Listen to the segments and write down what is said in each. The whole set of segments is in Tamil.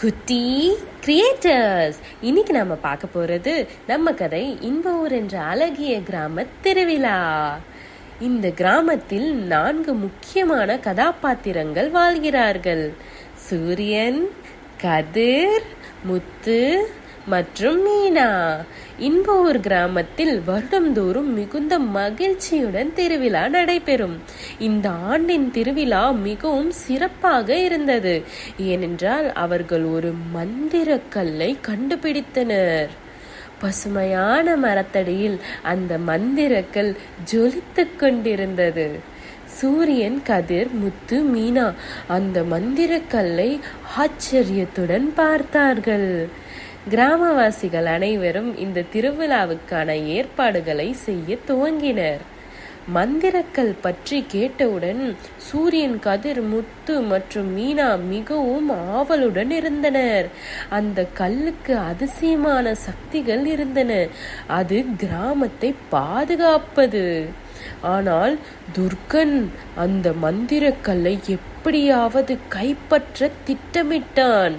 குட்டி கிரியேட்டர்ஸ். இன்னைக்கு நாம பார்க்க போறது நம்ம கதை இன்பவூர் என்ற அழகிய கிராம திருவிழா. இந்த கிராமத்தில் 4 முக்கியமான கதாபாத்திரங்கள் வாழ்கிறார்கள். சூரியன், கதிர், முத்து மற்றும் மீனா. இன்பவூர் கிராமத்தில் வருடந்தோறும் மிகுந்த மகிழ்ச்சியுடன் திருவிழா நடைபெறும். இந்த ஆண்டின் திருவிழா மிகவும் சிறப்பாக இருந்தது. ஏனென்றால் அவர்கள் ஒரு மந்திர கல்லை கண்டுபிடித்தனர். பசுமையான மரத்தடியில் அந்த மந்திரக்கல் ஜொலித்துக் கொண்டிருந்தது. சூரியன், கதிர், முத்து, மீனா அந்த மந்திரக்கல்லை ஆச்சரியத்துடன் பார்த்தார்கள். கிராமவாசிகள் அனைவரும் இந்த திருவிழாவுக்கான ஏற்பாடுகளை செய்ய துவங்கினர். மந்திரக்கல் பற்றி கேட்டவுடன் சூரியன், கதிர், முத்து மற்றும் மீனா மிகவும் ஆவலுடன் இருந்தனர். அந்த கல்லுக்கு அதிசயமான சக்திகள் இருந்தன. அது கிராமத்தை பாதுகாப்பது. ஆனால் துர்கன் அந்த மந்திரக்கல்லை எப்படியாவது கைப்பற்ற திட்டமிட்டான்.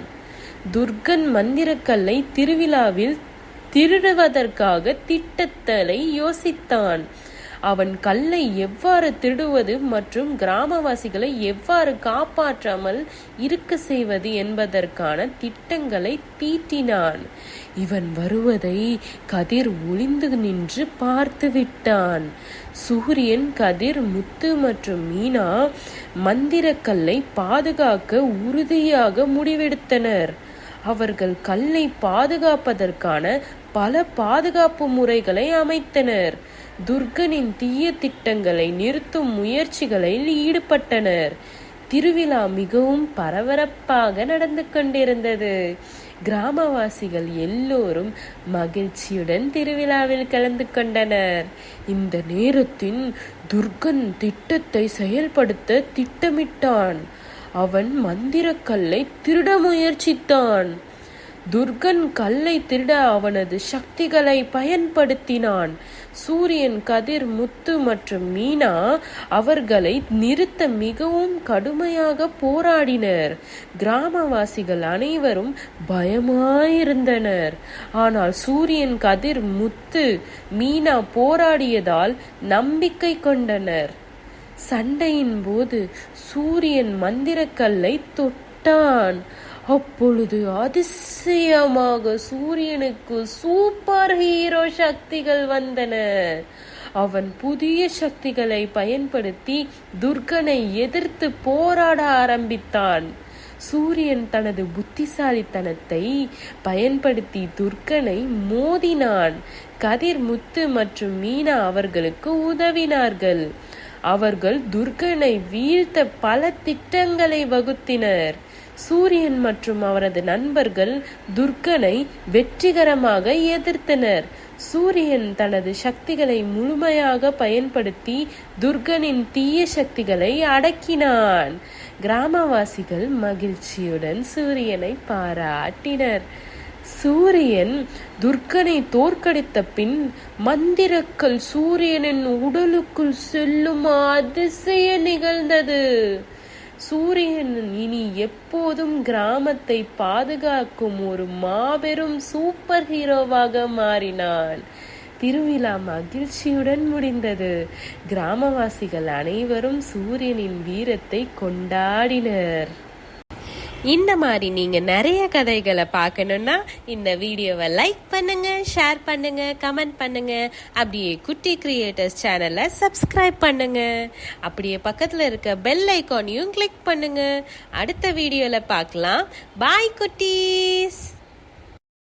துர்கன் மந்திரக்கல்லை திருவிழாவில் திருடுவதற்காக திட்டத்தை யோசித்தான். அவன் கல்லை எவ்வாறு திருடுவது மற்றும் கிராமவாசிகளை எவ்வாறு காப்பாற்றாமல் இருக்க செய்வது என்பதற்கான திட்டங்களை தீட்டினான். இவன் வருவதை கதிர் ஒளிந்து நின்று பார்த்து விட்டான். சூரியன், கதிர், முத்து மற்றும் மீனா மந்திரக்கல்லை பாதுகாக்க உறுதியாக முடிவெடுத்தனர். அவர்கள் கல்லை பாதுகாப்பதற்கான பல பாதுகாப்பு முறைகளை அமைத்தனர். துர்கனின் தீய திட்டங்களை நிறுத்தும் முயற்சிகளில் ஈடுபட்டனர். திருவிழா மிகவும் பரபரப்பாக நடந்து கொண்டிருந்தது. கிராமவாசிகள் எல்லோரும் மகிழ்ச்சியுடன் திருவிழாவில் கலந்து கொண்டனர். இந்த நேரத்தில் துர்கன் திட்டத்தை செயல்படுத்த திட்டமிட்டான். அவன் மந்திரக்கல்லை திருட முயற்சித்தான். துர்கன் கல்லை திருட அவனது சக்திகளை பயன்படுத்தினான். சூரியன், கதிர், முத்து மற்றும் மீனா அவர்களை நிறுத்த மிகவும் கடுமையாக போராடினர். கிராமவாசிகள் அனைவரும் பயமாயிருந்தனர். ஆனால் சூரியன், கதிர், முத்து, மீனா போராடியதால் நம்பிக்கை கொண்டனர். சண்டையின் போது சூரியன் மந்திரக்கல்லை தொட்டான். அப்பொழுது அதிசயமாக சூரியனுக்கு சூப்பர் ஹீரோ சக்திகள் வந்தன. அவன் புதிய சக்திகளை பயன்படுத்தி துர்கனை எதிர்த்து போராட ஆரம்பித்தான். சூரியன் தனது புத்திசாலித்தனத்தை பயன்படுத்தி துர்கனை மோதினான். கதிர், முத்து மற்றும் மீனா அவர்களுக்கு உதவினார்கள். அவர்கள் துர்கனை வீழ்த்த பல திட்டங்களை வகுத்தினர். சூரியன் மற்றும் அவரது நண்பர்கள் துர்கனை வெற்றிகரமாக எதிர்த்தனர். சூரியன் தனது சக்திகளை முழுமையாக பயன்படுத்தி துர்கனின் தீய சக்திகளை அடக்கினான். கிராமவாசிகள் மகிழ்ச்சியுடன் சூரியனை பாராட்டினர். சூரியன் துர்கனை தோற்கடித்த பின் மந்திரக்கல் சூரியனின் உடலுக்குள் செல்லும் அதிசயம் நிகழ்ந்தது. சூரியன் இனி எப்போதும் கிராமத்தை பாதுகாக்கும் ஒரு மாபெரும் சூப்பர் ஹீரோவாக மாறினான். திருவிழா மகிழ்ச்சியுடன் முடிந்தது. கிராமவாசிகள் அனைவரும் சூரியனின் வீரத்தை கொண்டாடினர். இந்த மாதிரி நீங்க நிறைய கதைகளை பார்க்கணும்னா இந்த வீடியோவை லைக் பண்ணுங்க, ஷேர் பண்ணுங்க, கமெண்ட் பண்ணுங்க. அப்படியே குட்டி கிரியேட்டர்ஸ் சேனலை சப்ஸ்கிரைப் பண்ணுங்க. அப்படியே பக்கத்துல இருக்க பெல் ஐகானையும் கிளிக் பண்ணுங்க. அடுத்த வீடியோல பார்க்கலாம். பாய் குட்டீஸ்.